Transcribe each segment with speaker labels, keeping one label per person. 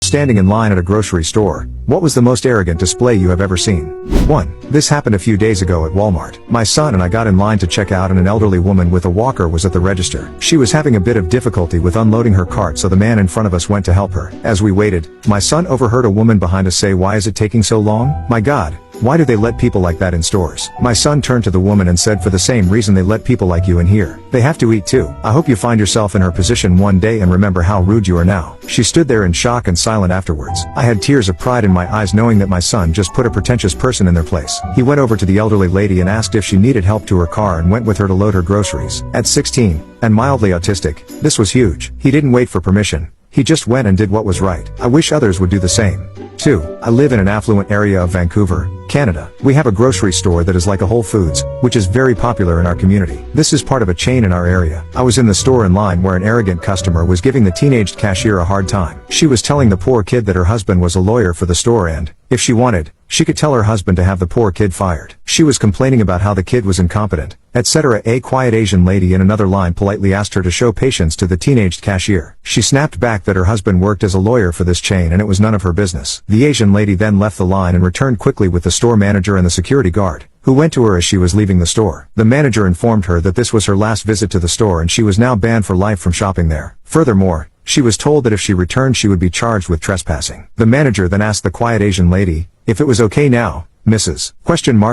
Speaker 1: Standing in line at a grocery store, what was the most arrogant display you have ever seen? 1. This happened a few days ago at Walmart. My son and I got in line to check out and an elderly woman with a walker was at the register. She was having a bit of difficulty with unloading her cart, so the man in front of us went to help her. As we waited, my son overheard a woman behind us say, "Why is it taking so long? My God. Why do they let people like that in stores?" My son turned to the woman and said, "For the same reason they let people like you in here. They have to eat too. I hope you find yourself in her position one day and remember how rude you are now." She stood there in shock and silent afterwards. I had tears of pride in my eyes knowing that my son just put a pretentious person in their place. He went over to the elderly lady and asked if she needed help to her car and went with her to load her groceries. At 16, and mildly autistic, this was huge. He didn't wait for permission. He just went and did what was right. I wish others would do the same. 2. I live in an affluent area of Vancouver, Canada. We have a grocery store that is like a Whole Foods, which is very popular in our community. This is part of a chain in our area. I was in the store in line where an arrogant customer was giving the teenaged cashier a hard time. She was telling the poor kid that her husband was a lawyer for the store and, if she wanted, she could tell her husband to have the poor kid fired. She was complaining about how the kid was incompetent, etc. A quiet Asian lady in another line politely asked her to show patience to the teenaged cashier. She snapped back that her husband worked as a lawyer for this chain and it was none of her business. The Asian lady then left the line and returned quickly with the store manager and the security guard, who went to her as she was leaving the store. The manager informed her that this was her last visit to the store and she was now banned for life from shopping there. Furthermore, she was told that if she returned she would be charged with trespassing. The manager then asked the quiet Asian lady, if it was okay now, Mrs. ?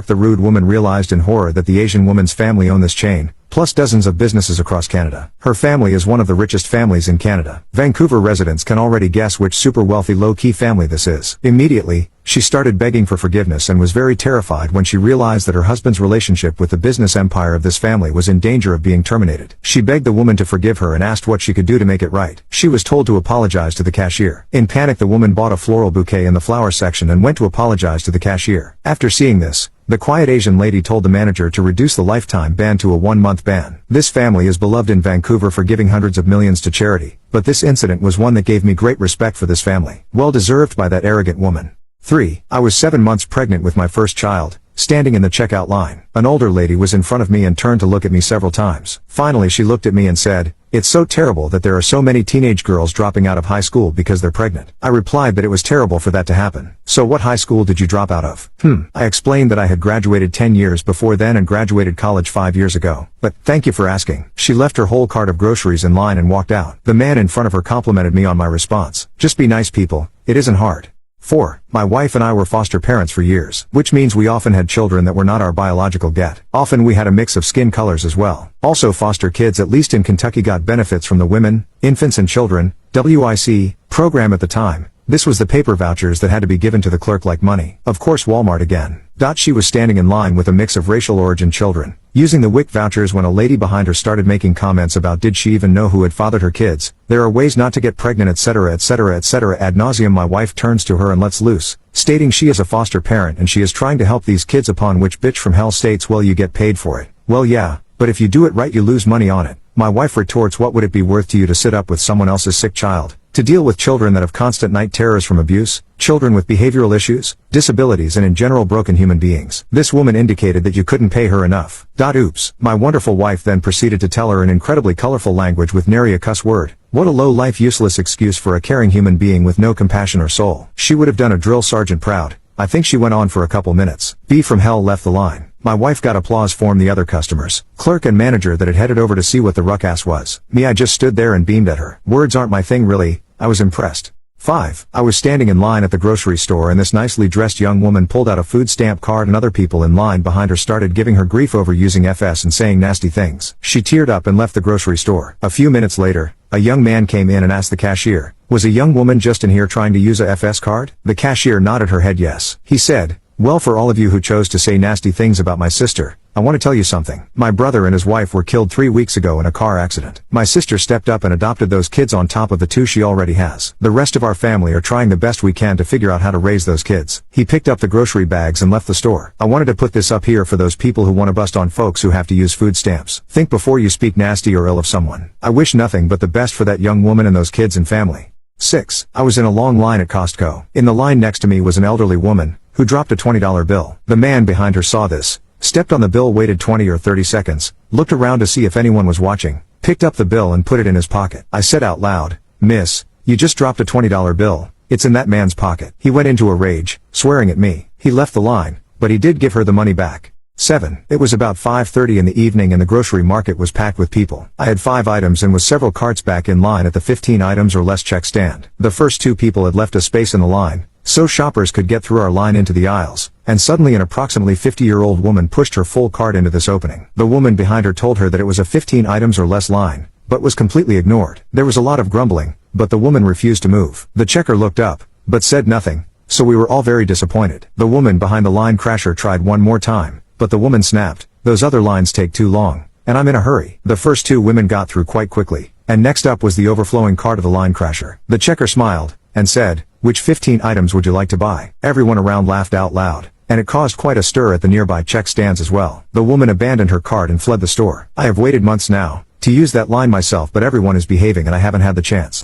Speaker 1: The rude woman realized in horror that the Asian woman's family owned this chain, plus dozens of businesses across Canada. Her family is one of the richest families in Canada. Vancouver residents can already guess which super wealthy low-key family this is. Immediately, she started begging for forgiveness and was very terrified when she realized that her husband's relationship with the business empire of this family was in danger of being terminated. She begged the woman to forgive her and asked what she could do to make it right. She was told to apologize to the cashier. In panic, the woman bought a floral bouquet in the flower section and went to apologize to the cashier. After seeing this, the quiet Asian lady told the manager to reduce the lifetime ban to a 1-month ban. This family is beloved in Vancouver for giving hundreds of millions to charity, but this incident was one that gave me great respect for this family. Well deserved by that arrogant woman. 3. I was 7 months pregnant with my first child, standing in the checkout line. An older lady was in front of me and turned to look at me several times. Finally she looked at me and said, "It's so terrible that there are so many teenage girls dropping out of high school because they're pregnant." I replied that it was terrible for that to happen. "So what high school did you drop out of?" I explained that I had graduated 10 years before then and graduated college 5 years ago. "But, thank you for asking." She left her whole cart of groceries in line and walked out. The man in front of her complimented me on my response. Just be nice, people. It isn't hard. 4. My wife and I were foster parents for years, which means we often had children that were not our biological get. Often we had a mix of skin colors as well. Also, foster kids, at least in Kentucky, got benefits from the Women, Infants and Children, WIC, program at the time. This was the paper vouchers that had to be given to the clerk like money. Of course, Walmart again. She was standing in line with a mix of racial origin children, using the WIC vouchers when a lady behind her started making comments about did she even know who had fathered her kids, there are ways not to get pregnant, etc. etc. etc. ad nauseum. My wife turns to her and lets loose, stating she is a foster parent and she is trying to help these kids, upon which bitch from hell states, "Well, you get paid for it." "Well, yeah, but if you do it right you lose money on it." My wife retorts, "What would it be worth to you to sit up with someone else's sick child? To deal with children that have constant night terrors from abuse, children with behavioral issues, disabilities and in general broken human beings." This woman indicated that you couldn't pay her enough. Oops. My wonderful wife then proceeded to tell her in incredibly colorful language with nary a cuss word. What a low-life useless excuse for a caring human being with no compassion or soul. She would have done a drill sergeant proud. I think she went on for a couple minutes. B from hell left the line. My wife got applause from the other customers, clerk and manager that had headed over to see what the ruckus was. Me, I just stood there and beamed at her. Words aren't my thing really. I was impressed. 5. I was standing in line at the grocery store and this nicely dressed young woman pulled out a food stamp card and other people in line behind her started giving her grief over using FS and saying nasty things. She teared up and left the grocery store. A few minutes later, a young man came in and asked the cashier, "Was a young woman just in here trying to use a FS card?" The cashier nodded her head yes. He said, "Well, for all of you who chose to say nasty things about my sister, I want to tell you something. My brother and his wife were killed 3 weeks ago in a car accident. My sister stepped up and adopted those kids on top of the 2 she already has. The rest of our family are trying the best we can to figure out how to raise those kids." He picked up the grocery bags and left the store. I wanted to put this up here for those people who want to bust on folks who have to use food stamps. Think before you speak nasty or ill of someone. I wish nothing but the best for that young woman and those kids and family. 6. I was in a long line at Costco. In the line next to me was an elderly woman, who dropped a $20 bill. The man behind her saw this, stepped on the bill, waited 20 or 30 seconds, looked around to see if anyone was watching, picked up the bill and put it in his pocket. I said out loud, "Miss, you just dropped a $20 bill. It's in that man's pocket. He went into a rage, swearing at me. He left the line, but he did give her the money back. 7. It was about 5:30 in the evening and the grocery market was packed with people. I had 5 items and was several carts back in line at the 15 items or less check stand. The first 2 people had left a space in the line, so shoppers could get through our line into the aisles, and suddenly an approximately 50-year-old woman pushed her full cart into this opening. The woman behind her told her that it was a 15 items or less line, but was completely ignored. There was a lot of grumbling, but the woman refused to move. The checker looked up, but said nothing, so we were all very disappointed. The woman behind the line crasher tried one more time, but the woman snapped, "Those other lines take too long, and I'm in a hurry." The first 2 women got through quite quickly, and next up was the overflowing cart of the line crasher. The checker smiled, and said, "Which 15 items would you like to buy?" Everyone around laughed out loud, and it caused quite a stir at the nearby check stands as well. The woman abandoned her cart and fled the store. I have waited months now to use that line myself, but everyone is behaving and I haven't had the chance.